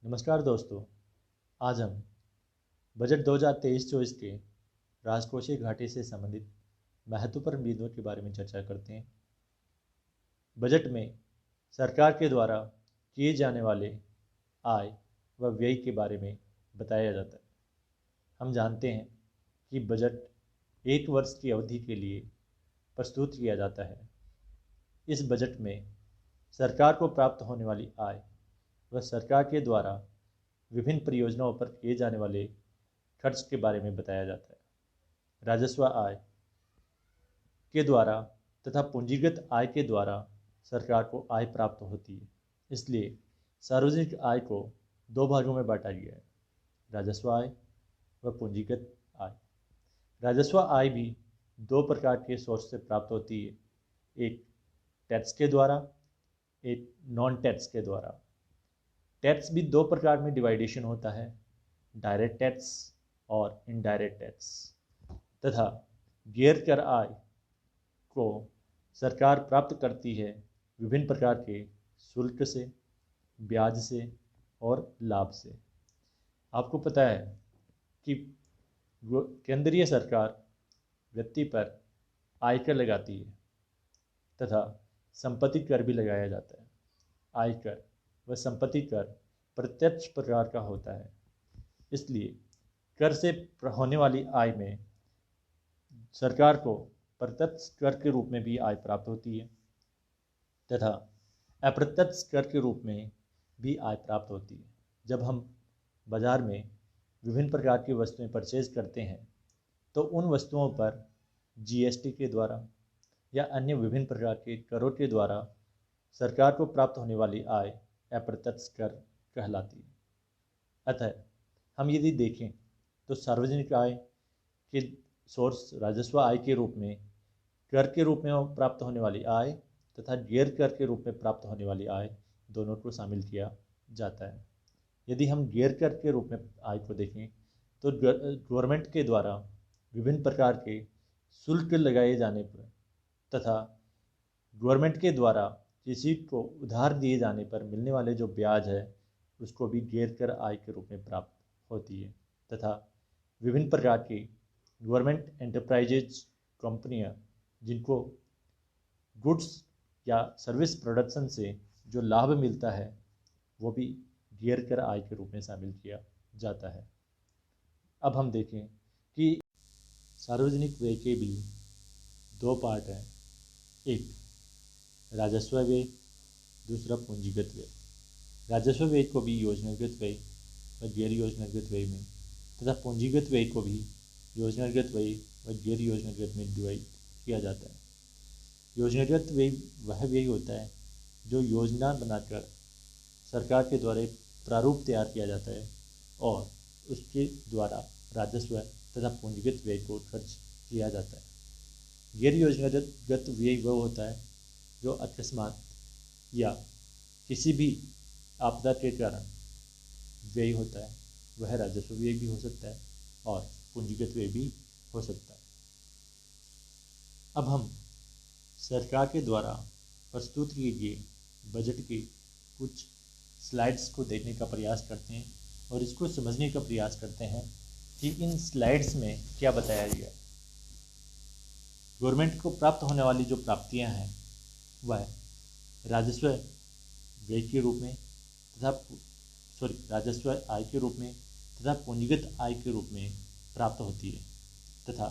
नमस्कार दोस्तों। आज हम बजट 2023-24 के राजकोषीय घाटे से संबंधित महत्वपूर्ण बिंदुओं के बारे में चर्चा करते हैं। बजट में सरकार के द्वारा किए जाने वाले आय व व्यय के बारे में बताया जाता है। हम जानते हैं कि बजट एक वर्ष की अवधि के लिए प्रस्तुत किया जाता है। इस बजट में सरकार को प्राप्त होने वाली आय व सरकार के द्वारा विभिन्न परियोजनाओं पर किए जाने वाले खर्च के बारे में बताया जाता है। राजस्व आय के द्वारा तथा पूंजीगत आय के द्वारा सरकार को आय प्राप्त होती है। इसलिए सार्वजनिक आय को दो भागों में बांटा गया है, राजस्व आय व पूंजीगत आय। राजस्व आय भी दो प्रकार के सोर्स से प्राप्त होती है, एक टैक्स के द्वारा, एक नॉन टैक्स के द्वारा। टैक्स भी दो प्रकार में डिवाइडेशन होता है, डायरेक्ट टैक्स और इनडायरेक्ट टैक्स। तथा गैर कर आय को सरकार प्राप्त करती है विभिन्न प्रकार के शुल्क से, ब्याज से और लाभ से। आपको पता है कि केंद्रीय सरकार व्यक्ति पर आयकर लगाती है तथा संपत्ति कर भी लगाया जाता है। आयकर व संपत्ति कर प्रत्यक्ष प्रकार का होता है, इसलिए कर से होने वाली आय में सरकार को प्रत्यक्ष कर के रूप में भी आय प्राप्त होती है तथा अप्रत्यक्ष कर के रूप में भी आय प्राप्त होती है। जब हम बाजार में विभिन्न प्रकार की वस्तुएं परचेज करते हैं तो उन वस्तुओं पर जीएसटी के द्वारा या अन्य विभिन्न प्रकार के करों के द्वारा सरकार को प्राप्त होने वाली आय अप्रत्यक्ष कर कहलाती है। अतः हम यदि देखें तो सार्वजनिक आय के सोर्स राजस्व आय के रूप में कर के रूप में प्राप्त होने वाली आय तथा गैर कर के रूप में प्राप्त होने वाली आय दोनों को शामिल किया जाता है। यदि हम गैर कर के रूप में आय को देखें तो गवर्नमेंट के द्वारा विभिन्न प्रकार के शुल्क लगाए जाने पर तथा गवर्नमेंट के द्वारा किसी को उधार दिए जाने पर मिलने वाले जो ब्याज है उसको भी गैर कर आय के रूप में प्राप्त होती है। तथा विभिन्न प्रकार की गवर्नमेंट एंटरप्राइजेज कंपनियां जिनको गुड्स या सर्विस प्रोडक्शन से जो लाभ मिलता है वो भी गैर कर आय के रूप में शामिल किया जाता है। अब हम देखें कि सार्वजनिक व्यय के भी दो पार्ट हैं, एक राजस्व व्यय, दूसरा पूंजीगत व्यय। राजस्व व्यय को भी योजनागत व्यय व गैर योजनागत व्यय में तथा पूंजीगत व्यय को भी योजनागत व्यय व गैर योजनागत में डिवाइड किया जाता है। योजनागत व्यय वह व्यय होता है जो योजना बनाकर सरकार के द्वारा प्रारूप तैयार किया जाता है और उसके द्वारा राजस्व तथा पूंजीगत व्यय को खर्च किया जाता है। गैर योजनागत व्यय वह होता है जो अकस्मात या किसी भी आपदा के कारण व्यय होता है, वह राजस्व व्यय भी हो सकता है और पूंजीगत व्यय भी हो सकता है। अब हम सरकार के द्वारा प्रस्तुत किए गए बजट के कुछ स्लाइड्स को देखने का प्रयास करते हैं और इसको समझने का प्रयास करते हैं कि इन स्लाइड्स में क्या बताया गया है। गवर्नमेंट को प्राप्त होने वाली जो प्राप्तियां हैं वह राजस्व व्यय के रूप में राजस्व आय के रूप में तथा पूंजीगत आय के रूप में प्राप्त होती है तथा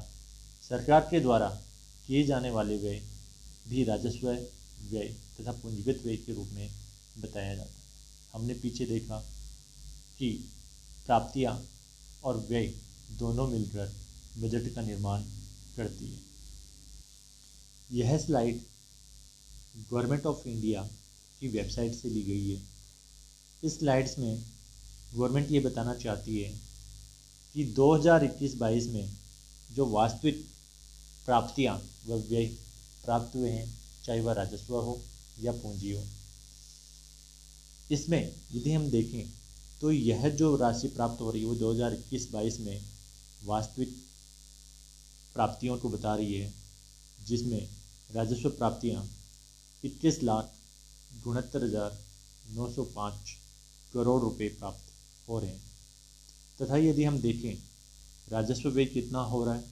सरकार के द्वारा किए जाने वाले व्यय भी राजस्व व्यय तथा पूंजीगत व्यय के रूप में बताया जाता है। हमने पीछे देखा कि प्राप्तियां और व्यय दोनों मिलकर बजट का निर्माण करती है। यह स्लाइड गवर्नमेंट ऑफ इंडिया की वेबसाइट से ली गई है। इस स्लाइड्स में गवर्नमेंट ये बताना चाहती है कि 2021-22 में जो वास्तविक प्राप्तियां व व्यय प्राप्त हुए हैं, चाहे वह राजस्व हो या पूंजी हो, इसमें यदि हम देखें तो यह जो राशि प्राप्त हो रही है वो 2021-22 में वास्तविक प्राप्तियों को बता रही है, जिसमें राजस्व प्राप्तियां 21,69,905 करोड़ रुपए प्राप्त हो रहे हैं। तथा यदि हम देखें राजस्व व्यय कितना हो रहा है,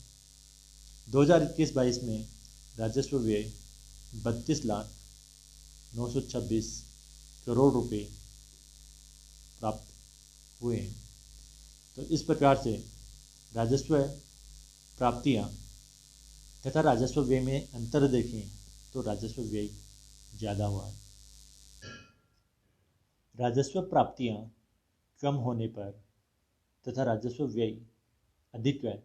2021-22 में राजस्व व्यय 32,926 करोड़ रुपए प्राप्त हुए हैं। तो इस प्रकार से राजस्व प्राप्तियां तथा राजस्व व्यय में अंतर देखें तो राजस्व व्यय ज़्यादा हुआ है। राजस्व प्राप्तियां कम होने पर तथा राजस्व व्यय अधिक है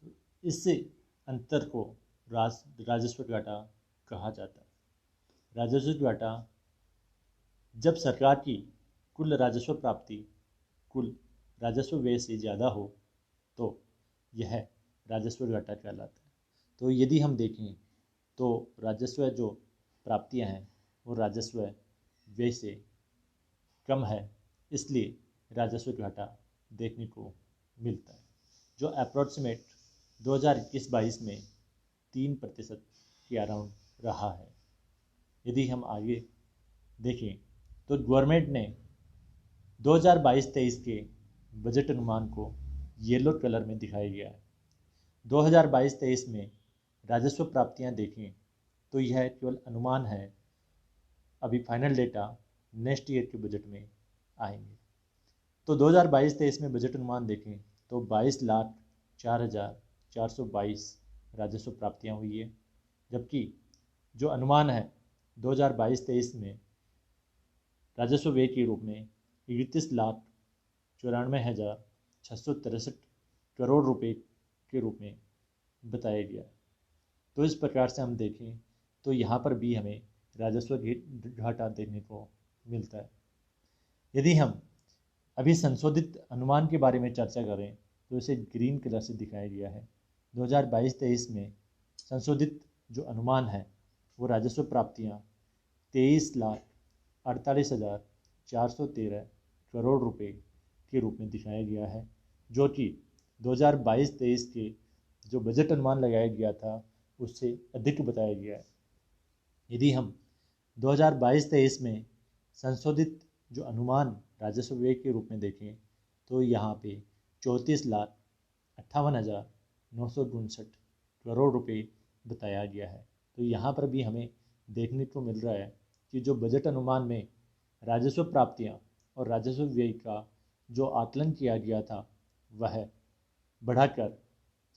तो इससे अंतर को राजस्व घाटा कहा जाता है। राजस्व घाटा जब सरकार की कुल राजस्व प्राप्ति कुल राजस्व व्यय से ज़्यादा हो तो यह राजस्व घाटा कहलाता है। तो यदि हम देखें तो राजस्व जो प्राप्तियां हैं वो राजस्व व्यय से कम है, इसलिए राजस्व घाटा देखने को मिलता है, जो अप्रॉक्सीमेट 2021-22 में 3% के अराउंड रहा है। यदि हम आगे देखें तो गवर्नमेंट ने 2022-23 के बजट अनुमान को येलो कलर में दिखाया गया है। 2022-23 में राजस्व प्राप्तियां देखें तो यह केवल अनुमान है, अभी फाइनल डेटा नेक्स्ट ईयर के बजट में आएंगे। तो 2022-23 में बजट अनुमान देखें तो 22,04,422 राजस्व प्राप्तियां हुई है, जबकि जो अनुमान है 2022-23 में राजस्व व्यय के रूप में 31,94,663 करोड़ रुपए के रूप में बताया गया है। तो इस प्रकार से हम देखें तो यहाँ पर भी हमें राजस्व घाटा देखने को मिलता है। यदि हम अभी संशोधित अनुमान के बारे में चर्चा करें तो इसे ग्रीन कलर से दिखाया गया है। 2022-23 में संशोधित जो अनुमान है वो राजस्व प्राप्तियाँ 23,48,413 करोड़ रुपए के रूप में दिखाया गया है, जो कि 2022-23 के जो बजट अनुमान लगाया गया था उससे अधिक बताया गया है। यदि हम 2022-23 में संशोधित जो अनुमान राजस्व व्यय के रूप में देखें तो यहाँ पे 34,58,959 करोड़ रुपए बताया गया है। तो यहाँ पर भी हमें देखने को मिल रहा है कि जो बजट अनुमान में राजस्व प्राप्तियाँ और राजस्व व्यय का जो आकलन किया गया था वह बढ़ाकर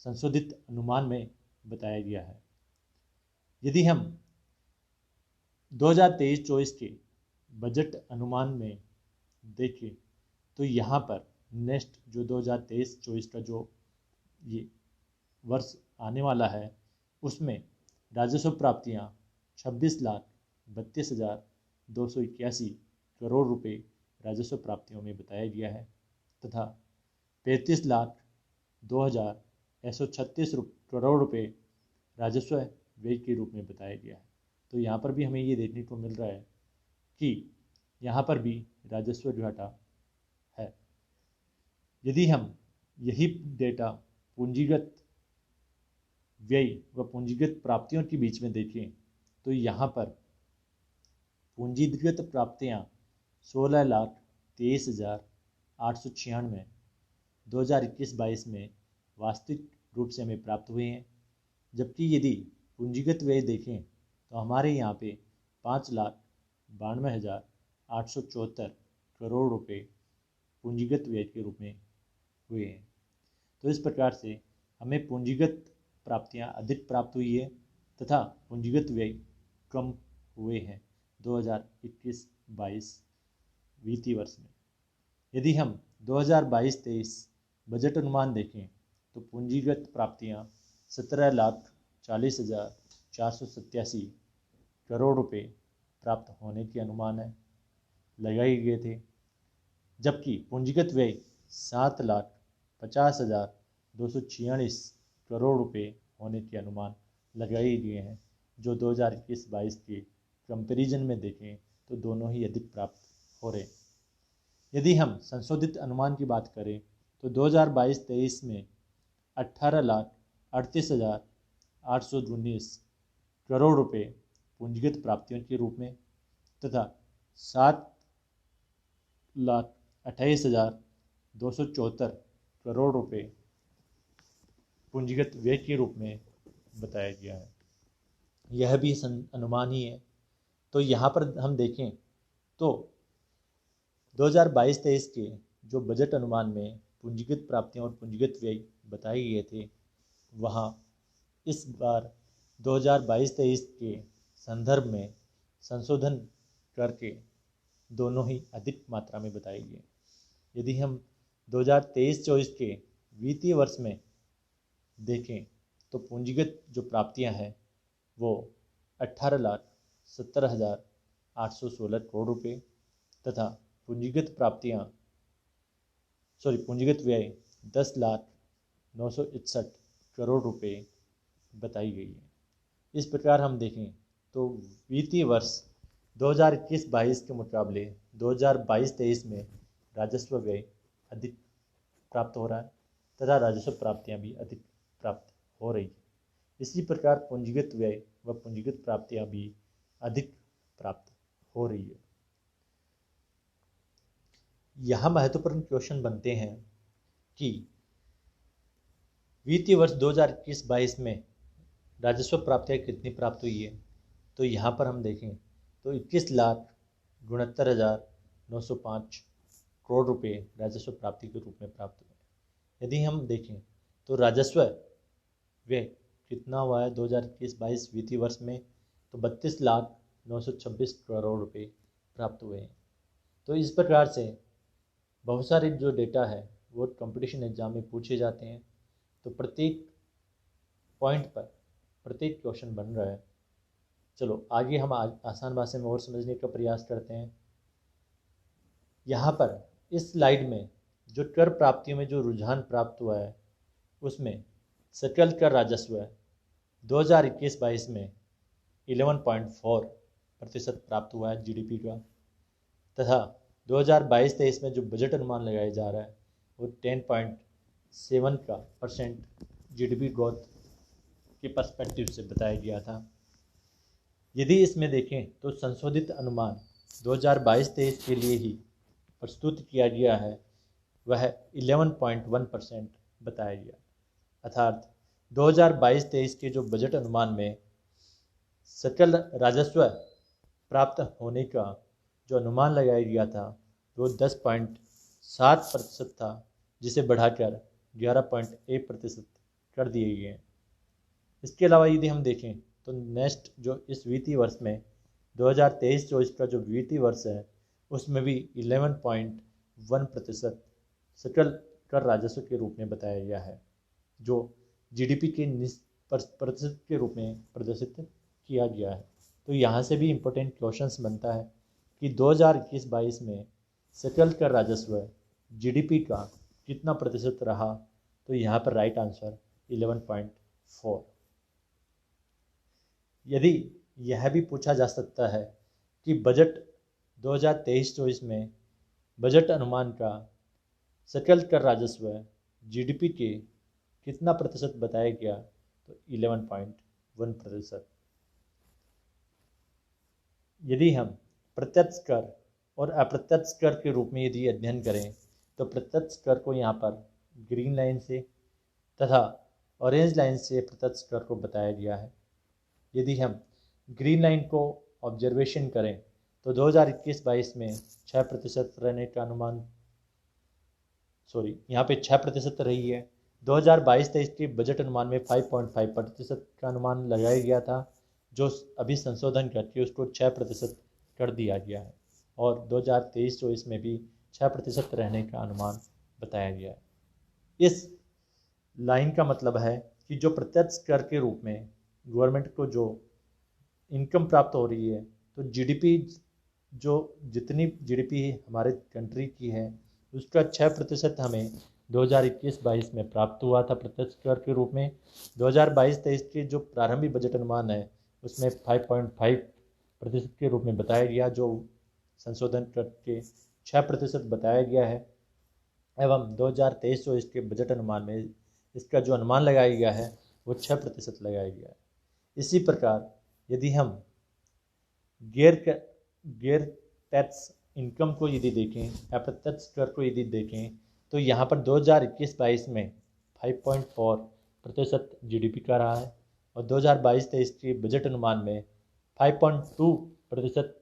संशोधित अनुमान में बताया गया है। यदि हम 2023-24 के बजट अनुमान में देखें तो यहाँ पर नेक्स्ट जो 2023-24 का जो ये वर्ष आने वाला है उसमें राजस्व प्राप्तियाँ 26,32,281 करोड़ रुपए राजस्व प्राप्तियों में बताया गया है तथा 35,02,136 करोड़ रुपए राजस्व व्यय के रूप में बताया गया है। तो यहाँ पर भी हमें ये देखने को मिल रहा है कि यहाँ पर भी राजस्व घाटा है। यदि हम यही डेटा पूंजीगत व्यय व पूंजीगत प्राप्तियों के बीच में देखें तो यहाँ पर पूंजीगत प्राप्तियाँ 16,23,896 2021-22 में वास्तविक रूप से हमें प्राप्त हुए हैं, जबकि यदि पूंजीगत व्यय देखें तो हमारे यहाँ पे 5,92,874 करोड़ रुपए पूंजीगत व्यय के रूप में हुए हैं। तो इस प्रकार से हमें पूंजीगत प्राप्तियाँ अधिक प्राप्त हुई है तथा पूंजीगत व्यय कम हुए हैं 2021-22 वित्तीय वर्ष में। यदि हम 2022-23 बजट अनुमान देखें तो पूंजीगत प्राप्तियाँ 17,40,487 करोड़ रुपए प्राप्त होने के अनुमान है लगाए गए थे, जबकि पूंजीगत व्यय 7,50,246 करोड़ रुपए होने के अनुमान लगाए गए हैं, जो 2021-22 के कंपैरिजन में देखें तो दोनों ही अधिक प्राप्त हो रहे। यदि हम संशोधित अनुमान की बात करें तो 2022-23 में 18,38,819 करोड़ रुपए पूंजीगत प्राप्तियों के रूप में तथा 28,274 करोड़ रुपए पूंजीगत व्यय के रूप में बताया गया है। यह भी अनुमान ही है। तो यहाँ पर हम देखें तो 2022-23 के जो बजट अनुमान में पूंजीगत प्राप्तियां और पूंजीगत व्यय बताए गए थे, वहाँ इस बार 2022-23 के संदर्भ में संशोधन करके दोनों ही अधिक मात्रा में बताए गए। यदि हम 2023-24 के वित्तीय वर्ष में देखें तो पूंजीगत जो प्राप्तियां हैं वो 18,70,816 करोड़ रुपए तथा पूंजीगत व्यय 10,09,61 करोड़ रुपए बताई गई है। इस प्रकार हम देखें तो वित्तीय वर्ष 2021-22 के मुकाबले 2022-23 में राजस्व व्यय अधिक प्राप्त हो रहा है तथा राजस्व प्राप्तियां भी अधिक प्राप्त हो रही है। इसी प्रकार पूंजीगत व्यय व पूंजीगत प्राप्तियां भी अधिक प्राप्त हो रही है। यहाँ महत्वपूर्ण क्वेश्चन बनते हैं कि वित्तीय वर्ष 2021-22 में राजस्व प्राप्तियां कितनी प्राप्त हुई है। तो यहाँ पर हम देखें तो 21,69,905 करोड़ रुपए राजस्व प्राप्ति के रूप में प्राप्त हुए। यदि हम देखें तो राजस्व व्यय कितना हुआ है 2021-22 वित्तीय वर्ष में, तो 32,926 करोड़ रुपए प्राप्त हुए हैं। तो इस प्रकार से बहुत सारे जो डेटा है वो कंपटीशन एग्जाम में पूछे जाते हैं। तो प्रत्येक पॉइंट पर प्रत्येक क्वेश्चन बन रहा है। चलो आगे हम आसान भाषा में और समझने का प्रयास करते हैं। यहाँ पर इस स्लाइड में जो कर प्राप्तियों में जो रुझान प्राप्त हुआ है उसमें सकल कर राजस्व 2021-22 में 11.4% प्राप्त हुआ है जीडीपी का तथा 2022-23 में जो बजट अनुमान लगाया जा रहा है वो 10.7% जीडीपी ग्रोथ के पर्सपेक्टिव से बताया गया था। यदि इसमें देखें तो संशोधित अनुमान 2022-23 के लिए ही प्रस्तुत किया गया है, वह 11.1% बताया गया। अर्थात 2022-23 के जो बजट अनुमान में सकल राजस्व प्राप्त होने का जो अनुमान लगाया गया था वो 10.7% था, जिसे बढ़ाकर 11.1% कर दिए गए। इसके अलावा यदि हम देखें तो नेक्स्ट जो इस वित्तीय वर्ष में 2023-24 का जो वित्तीय वर्ष है उसमें भी 11.1% सकल कर राजस्व के रूप में बताया गया है, जो जीडीपी के प्रतिशत के रूप में प्रदर्शित किया गया है। तो यहाँ से भी इम्पोर्टेंट क्वेश्चंस बनता है कि 2021-22 में सकल कर राजस्व जीडीपी का कितना प्रतिशत रहा। तो यहाँ पर राइट आंसर 11.4। यदि यह भी पूछा जा सकता है कि बजट 2023-24 में बजट अनुमान का सकल कर राजस्व जीडीपी के कितना प्रतिशत बताया गया, तो 11.1%। यदि हम प्रत्यक्ष कर और अप्रत्यक्ष कर के रूप में यदि अध्ययन करें तो प्रत्यक्ष कर को यहाँ पर ग्रीन लाइन से तथा ऑरेंज लाइन से प्रत्यक्ष कर को बताया गया है। यदि हम ग्रीन लाइन को ऑब्जर्वेशन करें तो 2021-22 में 6% रहने का अनुमान, यहाँ पे 6% रही है। 2022-23 के बजट अनुमान में 5.5% का अनुमान लगाया गया था, जो अभी संशोधन करके उसको 6% कर दिया गया है और 2023-24 में भी 6% रहने का अनुमान बताया गया है। इस लाइन का मतलब है कि जो प्रत्यक्ष कर के रूप में गवर्नमेंट को जो इनकम प्राप्त हो रही है, तो जीडीपी जो जितनी जीडीपी हमारे कंट्री की है उसका 6% हमें 2021-22 में प्राप्त हुआ था प्रत्यक्ष कर के रूप में। 2022-23 के जो प्रारंभिक बजट अनुमान है उसमें 5.5% के रूप में बताया गया, जो संशोधन करके 6% बताया गया है। एवं 2023-24 के बजट अनुमान में इसका जो अनुमान लगाया गया है वो 6% लगाया गया है। इसी प्रकार यदि हम गैर टैक्स इनकम को यदि देखें, अप्रत्यक्ष कर को यदि देखें, तो यहाँ पर 2021-22 में 5.4% जीडीपी का रहा है और 2022-23 के बजट अनुमान में 5.2%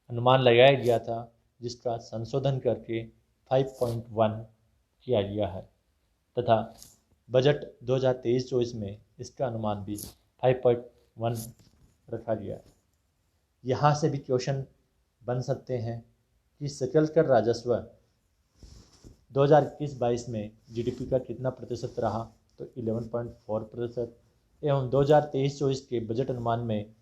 अनुमान लगाया गया था, जिसका संशोधन करके 5.1 किया गया है तथा बजट 2023-24 में इसका अनुमान भी 5.1 रखा गया है। यहाँ से भी क्वेश्चन बन सकते हैं कि सकल कर राजस्व 2021-22 में जीडीपी का कितना प्रतिशत रहा, तो 11.4%। एवं 2023-24 के बजट अनुमान में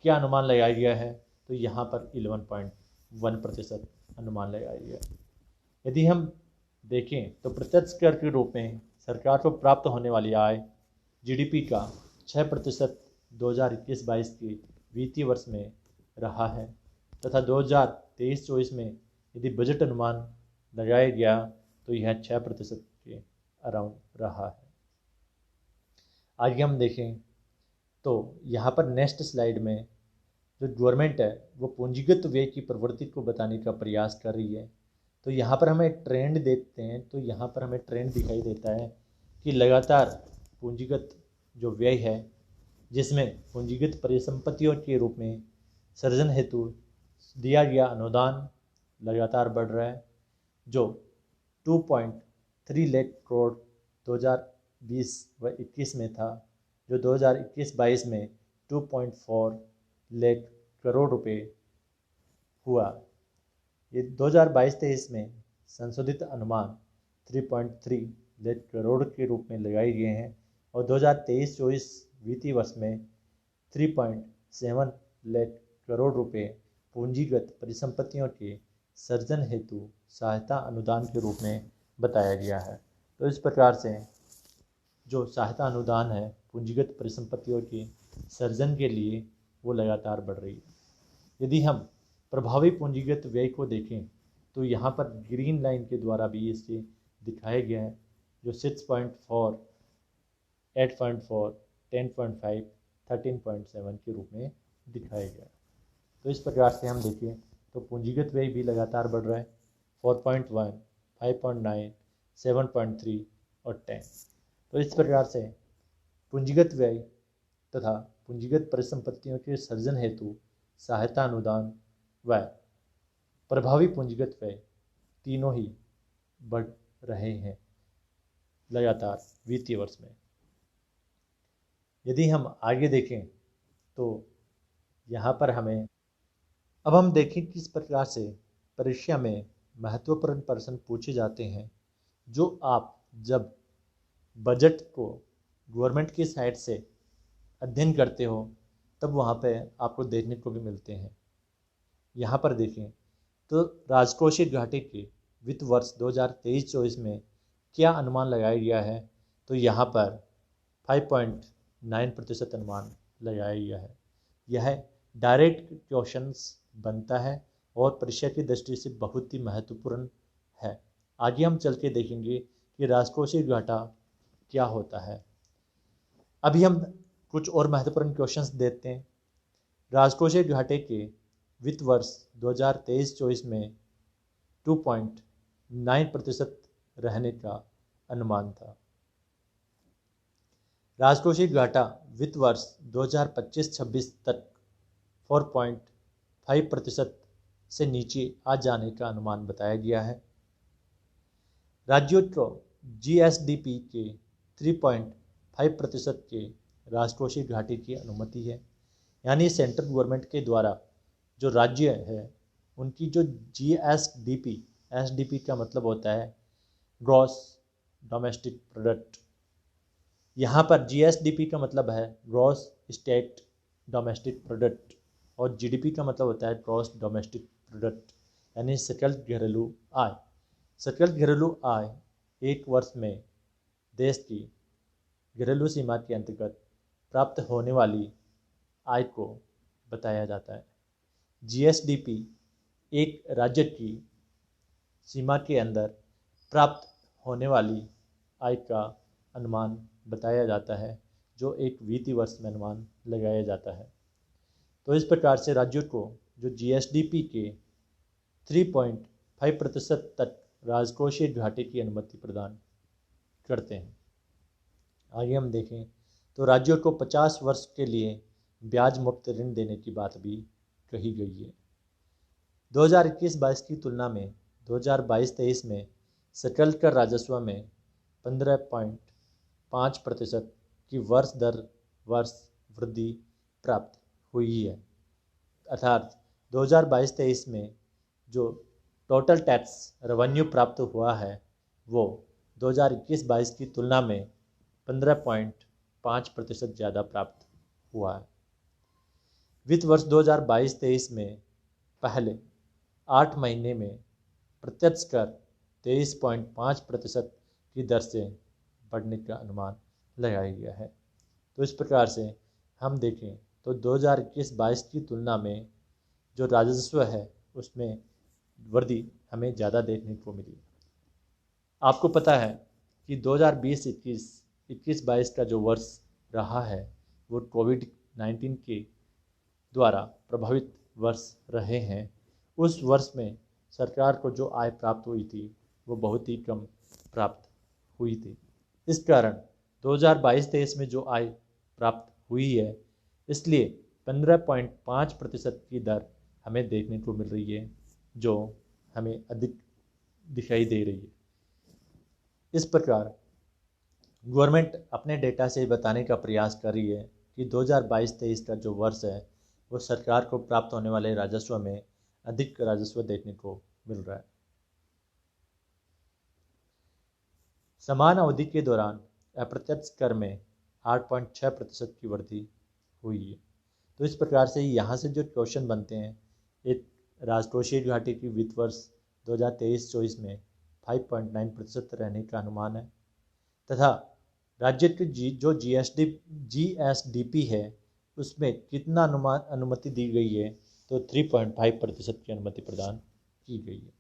क्या अनुमान लगाया गया है, तो यहाँ पर 11.1% अनुमान लगाया गया है। यदि हम देखें तो प्रत्यक्ष कर के रूप में सरकार को प्राप्त होने वाली आय जीडीपी का 6% 2021-22 के वित्तीय वर्ष में रहा है तथा 2023-24 में यदि बजट अनुमान लगाया गया तो यह 6% के अराउंड रहा है। आगे हम देखें तो यहाँ पर नेक्स्ट स्लाइड में जो गवर्नमेंट है वो पूंजीगत व्यय की प्रवृत्ति को बताने का प्रयास कर रही है। तो यहाँ पर हमें ट्रेंड देखते हैं, तो यहाँ पर हमें ट्रेंड दिखाई देता है कि लगातार पूंजीगत जो व्यय है, जिसमें पूंजीगत परिसंपत्तियों के रूप में सृजन हेतु दिया गया अनुदान लगातार बढ़ रहा है, जो 2.3 लाख करोड़ 2020 व 21 में था, जो 2021-22 में 2.4 लाख करोड़ रुपए हुआ। ये 2022-23 में संशोधित अनुमान 3.3 लाख करोड़ के रूप में लगाए गए हैं और 2023-24 वित्तीय वर्ष में 3.7 लाख करोड़ रुपए पूंजीगत परिसंपत्तियों के सृजन हेतु सहायता अनुदान के रूप में बताया गया है। तो इस प्रकार से जो सहायता अनुदान है पूंजीगत परिसंपत्तियों के सृजन के लिए वो लगातार बढ़ रही है। यदि हम प्रभावी पूंजीगत व्यय को देखें तो यहाँ पर ग्रीन लाइन के द्वारा भी इसे दिखाया गया है, जो 6.4, 8.4, 10.5, 13.7 के रूप में दिखाया गया है। तो इस प्रकार से हम देखें तो पूंजीगत व्यय भी लगातार बढ़ रहा है, 4.1, 5.9, 7.3 और 10। तो इस प्रकार से पूंजीगत व्यय तथा पूंजीगत परिसंपत्तियों के सृजन हेतु सहायता अनुदान व प्रभावी पूंजीगत व्यय तीनों ही बढ़ रहे हैं लगातार वित्तीय वर्ष में। यदि हम आगे देखें तो यहाँ पर अब हम देखें किस प्रकार से परीक्षा में महत्वपूर्ण प्रश्न पूछे जाते हैं, जो आप जब बजट को गवर्नमेंट की साइड से अध्ययन करते हो तब वहाँ पे आपको देखने को भी मिलते हैं। यहाँ पर देखें तो राजकोषीय घाटे के वित्त वर्ष 2023-24 में क्या अनुमान लगाया गया है, तो यहाँ पर 5.9% अनुमान लगाया गया है। यह डायरेक्ट क्वेश्चंस बनता है और परीक्षा की दृष्टि से बहुत ही महत्वपूर्ण है। आगे हम चल के देखेंगे कि राजकोषीय घाटा क्या होता है। अभी हम कुछ और महत्वपूर्ण क्वेश्चंस देखते हैं। राजकोषीय घाटे के वित्त वर्ष 2023-24 में 2.9% रहने का अनुमान था। राजकोषीय घाटा वित्त वर्ष 2025-26 तक 4.5% से नीचे आ जाने का अनुमान बताया गया है। राज्यों को जीएसडीपी के 3.5% के राजकोषीय घाटे की अनुमति है, यानी सेंट्रल गवर्नमेंट के द्वारा जो राज्य है उनकी जो जीएसडीपी, एसडीपी का मतलब होता है ग्रॉस डोमेस्टिक प्रोडक्ट। यहाँ पर जीएसडीपी का मतलब है ग्रॉस स्टेट डोमेस्टिक प्रोडक्ट और जीडीपी का मतलब होता है ग्रॉस डोमेस्टिक प्रोडक्ट, यानी सकल घरेलू आय। सकल घरेलू आय एक वर्ष में देश की घरेलू सीमा के अंतर्गत प्राप्त होने वाली आय को बताया जाता है। जीएसडीपी एक राज्य की सीमा के अंदर प्राप्त होने वाली आय का अनुमान बताया जाता है, जो एक वित्तीय वर्ष में अनुमान लगाया जाता है। तो इस प्रकार से राज्यों को जो जीएसडीपी के 3.5% तक राजकोषीय घाटे की अनुमति प्रदान करते हैं। आगे हम देखें तो राज्यों को 50 वर्ष के लिए ब्याज मुक्त ऋण देने की बात भी कही गई है। 2021-22 की तुलना में 2022-23 में सकल कर राजस्व में 15.5% की वर्ष दर वर्ष वृद्धि प्राप्त हुई है। अर्थात 2022-23 में जो टोटल टैक्स रेवेन्यू प्राप्त हुआ है वो 2021-22 की तुलना में 15.5% ज़्यादा प्राप्त हुआ है। वित्त वर्ष 2022-23 में पहले 8 महीने में प्रत्यक्ष कर 23.5% की दर से बढ़ने का अनुमान लगाया गया है। तो इस प्रकार से हम देखें तो 2021-22 की तुलना में जो राजस्व है उसमें वृद्धि हमें ज़्यादा देखने को मिली। आपको पता है कि 2020-21, 21-22 का जो वर्ष रहा है वो कोविड-19 के द्वारा प्रभावित वर्ष रहे हैं। उस वर्ष में सरकार को जो आय प्राप्त हुई थी वो बहुत ही कम प्राप्त हुई थी। इस कारण 2022-23 में जो आय प्राप्त हुई है इसलिए 15.5% की दर हमें देखने को मिल रही है जो हमें अधिक दिखाई दे रही है। इस प्रकार गवर्नमेंट अपने डेटा से बताने का प्रयास कर रही है कि 2022-23 का जो वर्ष है वो सरकार को प्राप्त होने वाले राजस्व में अधिक राजस्व देखने को मिल रहा है। समान अवधि के दौरान अप्रत्यक्ष कर में 8.6% की वृद्धि हुई है। तो इस प्रकार से यहाँ से जो क्वेश्चन बनते हैं, एक राजकोषीय घाटे की वित्त वर्ष 2023-24 में 5.9% रहने का अनुमान है तथा राज्य की जो जीएसडीपी है उसमें कितना अनुमति दी गई है तो 3.5% की अनुमति प्रदान की गई है।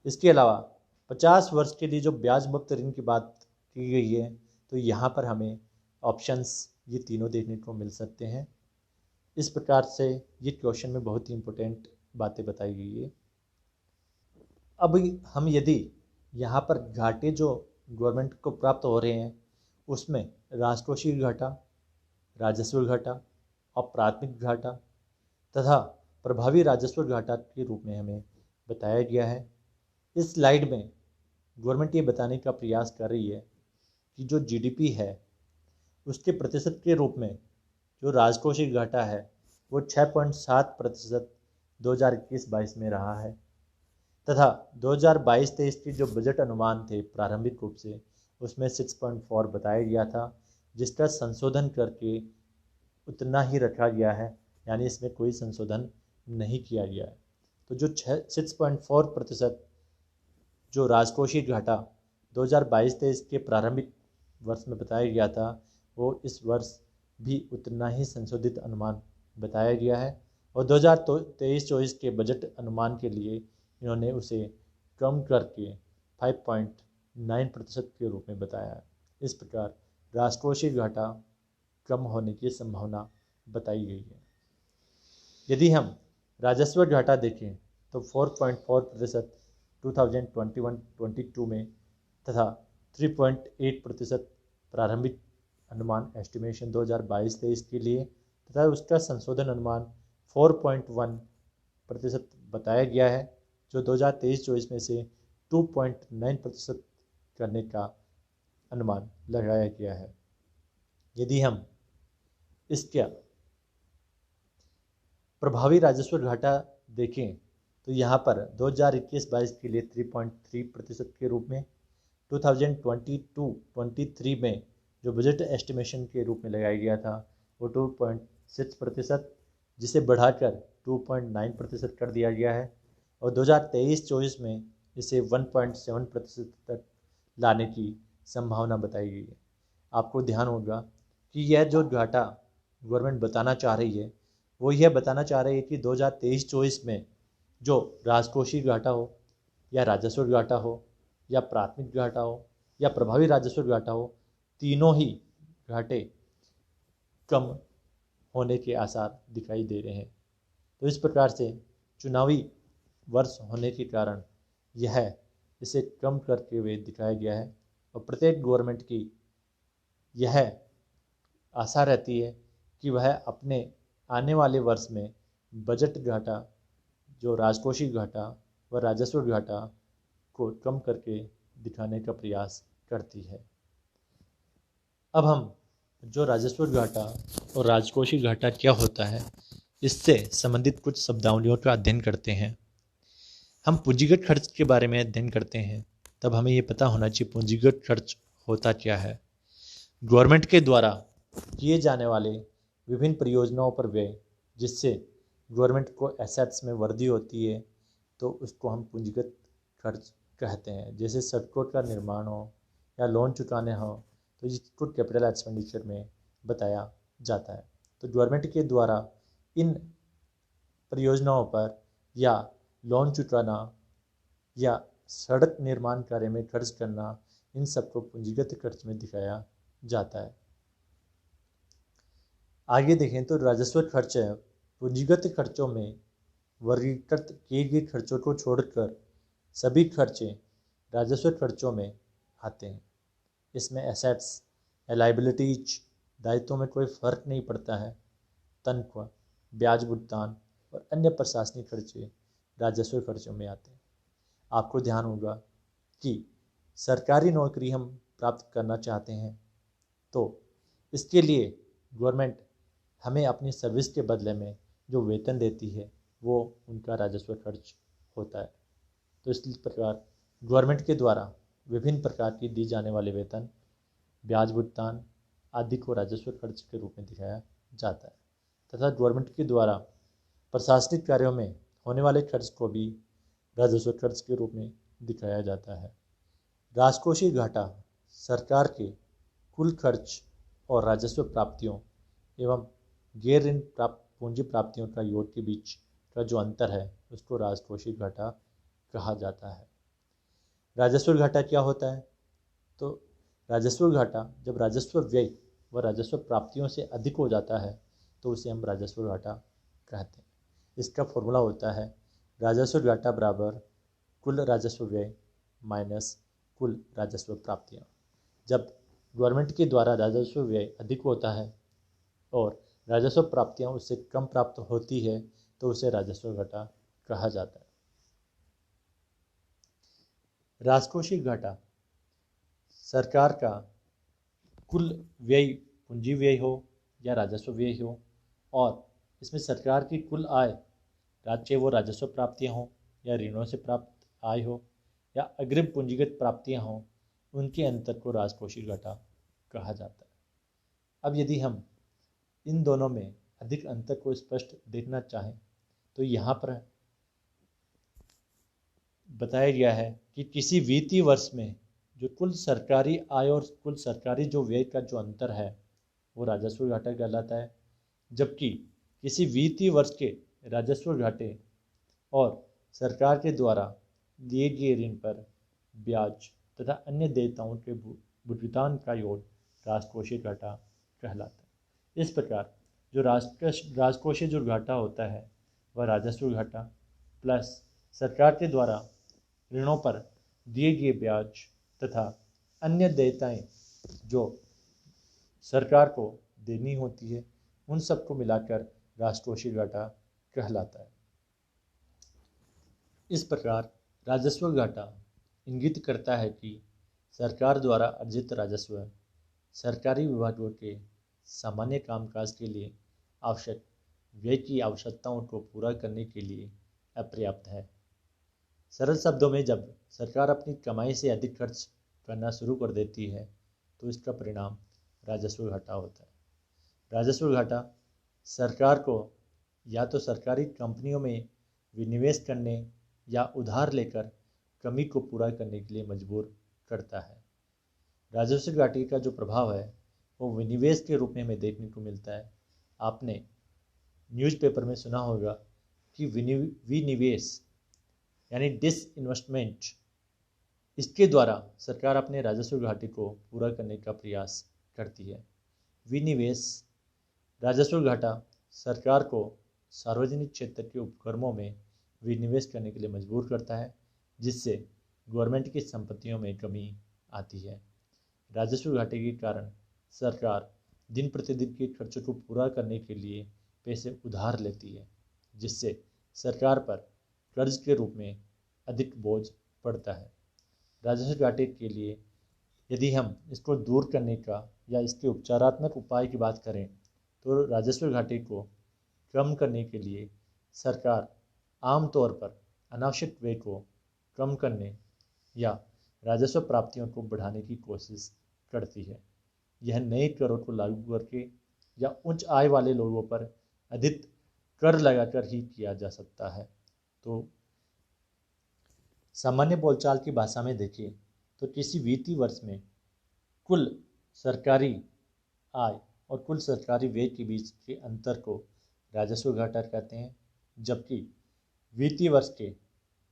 इसके अलावा 50 वर्ष के लिए जो ब्याज मुक्त ऋण की बात की गई है तो यहाँ पर हमें ऑप्शंस ये तीनों देखने को मिल सकते हैं। इस प्रकार से ये क्वेश्चन में बहुत ही इम्पोर्टेंट बातें बताई गई है। अब हम यदि यहाँ पर घाटे जो गवर्नमेंट को प्राप्त हो रहे हैं उसमें राजकोषीय घाटा, राजस्व घाटा और प्राथमिक घाटा तथा प्रभावी राजस्व घाटा के रूप में हमें बताया गया है। इस स्लाइड में गवर्नमेंट ये बताने का प्रयास कर रही है कि जो जीडीपी है उसके प्रतिशत के रूप में जो राजकोषीय घाटा है वो 6.7% 2021-22 में रहा है तथा 2022-23 की जो बजट अनुमान थे प्रारंभिक रूप से उसमें 6.4 बताया गया था, जिसका संशोधन करके उतना ही रखा गया है, यानी इसमें कोई संशोधन नहीं किया गया है। तो जो 6.4% जो राजकोषीय घाटा 2022-23 के प्रारंभिक वर्ष में बताया गया था वो इस वर्ष भी उतना ही संशोधित अनुमान बताया गया है और 2023-24 के बजट अनुमान के लिए इन्होंने उसे कम करके 5.9% के रूप में बताया है। इस प्रकार राजकोषीय घाटा कम होने की संभावना बताई गई है। यदि हम राजस्व घाटा देखें तो 4.4% 2021-22 में तथा 3.8% प्रारंभिक अनुमान एस्टिमेशन 2022-23 के लिए तथा उसका संशोधन अनुमान 4.1% बताया गया है जो 2023-24 में से 2.9% करने का अनुमान लगाया गया है। यदि हम इसका प्रभावी राजस्व घाटा देखें तो यहाँ पर 2021-22 के लिए 3.3% के रूप में, 2022-23 में जो बजट एस्टिमेशन के रूप में लगाया गया था वो 2.6%, जिसे बढ़ाकर 2.9% कर दिया गया है और 2023-24 में इसे 1.7% तक लाने की संभावना बताई गई है। आपको ध्यान होगा कि यह जो घाटा गवर्नमेंट बताना चाह रही है वो यह बताना चाह रही है कि 2023-24 में जो राजकोषीय घाटा हो या राजस्व घाटा हो या प्राथमिक घाटा हो या प्रभावी राजस्व घाटा हो, तीनों ही घाटे कम होने के आसार दिखाई दे रहे हैं। तो इस प्रकार से चुनावी वर्ष होने के कारण इसे कम करके हुए दिखाया गया है। और प्रत्येक गवर्नमेंट की यह आशा रहती है कि वह अपने आने वाले वर्ष में बजट घाटा, जो राजकोषीय घाटा व राजस्व घाटा को कम करके दिखाने का प्रयास करती है। अब हम जो राजस्व घाटा और राजकोषीय घाटा क्या होता है, इससे संबंधित कुछ शब्दावलियों का अध्ययन करते हैं। हम पूंजीगत खर्च के बारे में अध्ययन करते हैं, तब हमें ये पता होना चाहिए पूंजीगत खर्च होता क्या है। गवर्नमेंट के द्वारा किए जाने वाले विभिन्न परियोजनाओं पर व्यय, जिससे गवर्नमेंट को एसेट्स में वृद्धि होती है, तो उसको हम पूंजीगत खर्च कहते हैं। जैसे सड़कों का निर्माण हो या लोन चुकाने हो, तो इसको कैपिटल एक्सपेंडिचर में बताया जाता है। तो गवर्नमेंट के द्वारा इन परियोजनाओं पर या लोन चुकाना या सड़क निर्माण कार्य में खर्च करना, इन सबको पूंजीगत खर्च में दिखाया जाता है। आगे देखें तो राजस्व खर्च है, पूंजीगत खर्चों में वर्गीकृत किए गए खर्चों को छोड़कर सभी खर्चे राजस्व खर्चों में आते हैं। इसमें एसेट्स, लायबिलिटीज, दायित्वों में कोई फर्क नहीं पड़ता है। तनख्वाह, ब्याज भुगतान और अन्य प्रशासनिक खर्चे राजस्व खर्चों में आते हैं। आपको ध्यान होगा कि सरकारी नौकरी हम प्राप्त करना चाहते हैं, तो इसके लिए गवर्नमेंट हमें अपनी सर्विस के बदले में जो वेतन देती है, वो उनका राजस्व खर्च होता है। तो इस प्रकार गवर्नमेंट के द्वारा विभिन्न प्रकार की दी जाने वाले वेतन, ब्याज भुगतान आदि को राजस्व खर्च के रूप में दिखाया जाता है। तथा गवर्नमेंट के द्वारा प्रशासनिक कार्यों में होने वाले खर्च को भी राजस्व खर्च के रूप में दिखाया जाता है। राजकोषीय घाटा सरकार के कुल खर्च और राजस्व प्राप्तियों एवं गैर ऋण प्राप्त पूंजी प्राप्तियों का योग के बीच का जो अंतर है, उसको राजकोषीय घाटा कहा जाता है। राजस्व घाटा क्या होता है? तो राजस्व घाटा जब राजस्व व्यय व राजस्व प्राप्तियों से अधिक हो जाता है, तो उसे हम राजस्व घाटा कहते हैं। इसका फॉर्मूला होता है राजस्व घाटा बराबर कुल राजस्व व्यय माइनस कुल राजस्व प्राप्तियाँ। जब गवर्नमेंट के द्वारा राजस्व व्यय अधिक होता है और राजस्व प्राप्तियाँ उससे कम प्राप्त होती है, तो उसे राजस्व घाटा कहा जाता है। राजकोषीय घाटा सरकार का कुल व्यय, पूंजी व्यय हो या राजस्व व्यय हो, और इसमें सरकार की कुल आय, चाहे वो राजस्व प्राप्तियां हो या ऋणों से प्राप्त आय हो या अग्रिम पूंजीगत प्राप्तियां हो, उनके अंतर को राजकोषीय घाटा कहा जाता है। अब यदि हम इन दोनों में अधिक अंतर को स्पष्ट देखना चाहें, तो यहाँ पर बताया गया है कि किसी वित्तीय वर्ष में जो कुल सरकारी आय और कुल सरकारी जो व्यय का जो अंतर है, वो राजस्व घाटा कहलाता है। जबकि किसी वित्तीय वर्ष के राजस्व घाटे और सरकार के द्वारा दिए गए ऋण पर ब्याज तथा अन्य देयताओं के भुगतान का योग राजकोषीय घाटा कहलाता है। इस प्रकार जो राजकोषीय जो घाटा होता है, वह राजस्व घाटा प्लस सरकार के द्वारा ऋणों पर दिए गए ब्याज तथा अन्य देयताएं जो सरकार को देनी होती है, उन सबको मिलाकर राजकोषीय घाटा कहलाता है। इस प्रकार राजस्व घाटा इंगित करता है कि सरकार द्वारा अर्जित राजस्व सरकारी विभागों के सामान्य कामकाज के लिए आवश्यक व्यय की आवश्यकताओं को पूरा करने के लिए अपर्याप्त है। सरल शब्दों में, जब सरकार अपनी कमाई से अधिक खर्च करना शुरू कर देती है, तो इसका परिणाम राजस्व घाटा होता है। राजस्व घाटा सरकार को या तो सरकारी कंपनियों में विनिवेश करने या उधार लेकर कमी को पूरा करने के लिए मजबूर करता है। राजस्व घाटे का जो प्रभाव है, वो विनिवेश के रूप में हमें देखने को मिलता है। आपने न्यूज़पेपर में सुना होगा कि विनिवेश यानी डिसइन्वेस्टमेंट, इसके द्वारा सरकार अपने राजस्व घाटे को पूरा करने का प्रयास करती है। विनिवेश राजस्व घाटा सरकार को सार्वजनिक क्षेत्र के उपक्रमों में विनिवेश करने के लिए मजबूर करता है, जिससे गवर्नमेंट की संपत्तियों में कमी आती है। राजस्व घाटे के कारण सरकार दिन प्रतिदिन के खर्चों को पूरा करने के लिए पैसे उधार लेती है, जिससे सरकार पर कर्ज के रूप में अधिक बोझ पड़ता है। राजस्व घाटे के लिए यदि हम इसको दूर करने का या इसके उपचारात्मक उपाय की बात करें तो राजस्व घाटे को कम करने के लिए सरकार आमतौर पर अनावश्यक व्यय को कम करने या राजस्व प्राप्तियों को बढ़ाने की कोशिश करती है। यह नए करों को लागू करके या उच्च आय वाले लोगों पर अधिक कर लगाकर ही किया जा सकता है। तो सामान्य बोलचाल की भाषा में देखिए तो किसी वित्तीय वर्ष में कुल सरकारी आय और कुल सरकारी व्यय के बीच के अंतर को राजस्व घाटा कहते हैं, जबकि वित्तीय वर्ष के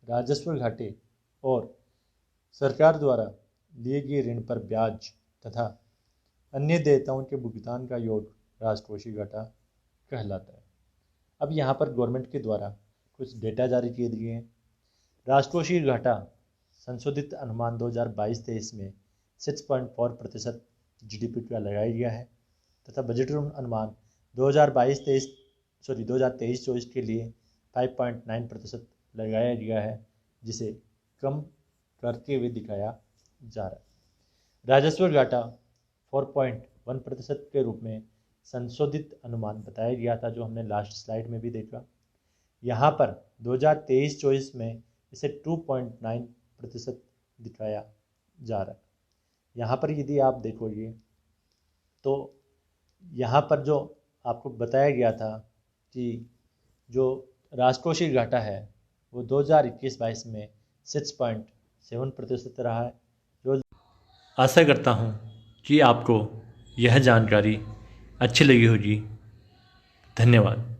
राजस्व घाटे और सरकार द्वारा लिए गए ऋण पर ब्याज तथा अन्य देयताओं के भुगतान का योग राजकोषीय घाटा कहलाता है। अब यहाँ पर गवर्नमेंट के द्वारा कुछ डेटा जारी किए गए हैं। राजकोषीय घाटा संशोधित अनुमान 2022-23 में 6.4% GDP का लगाया गया है तथा बजट अनुमान 2023-24 के लिए 5.9% लगाया गया है, जिसे कम करते हुए दिखाया जा रहा है। राजस्व घाटा 4.1% के रूप में संशोधित अनुमान बताया गया था, जो हमने लास्ट स्लाइड में भी देखा। यहाँ पर 2023-24 में इसे 2.9% दिखाया जा रहा है। यहाँ पर यदि आप देखोगे तो यहाँ पर जो आपको बताया गया था कि जो राजकोषीय घाटा है वो 2021-22 में 6.7% रहा है। जो आशा करता हूँ कि आपको यह जानकारी अच्छी लगी होगी। धन्यवाद।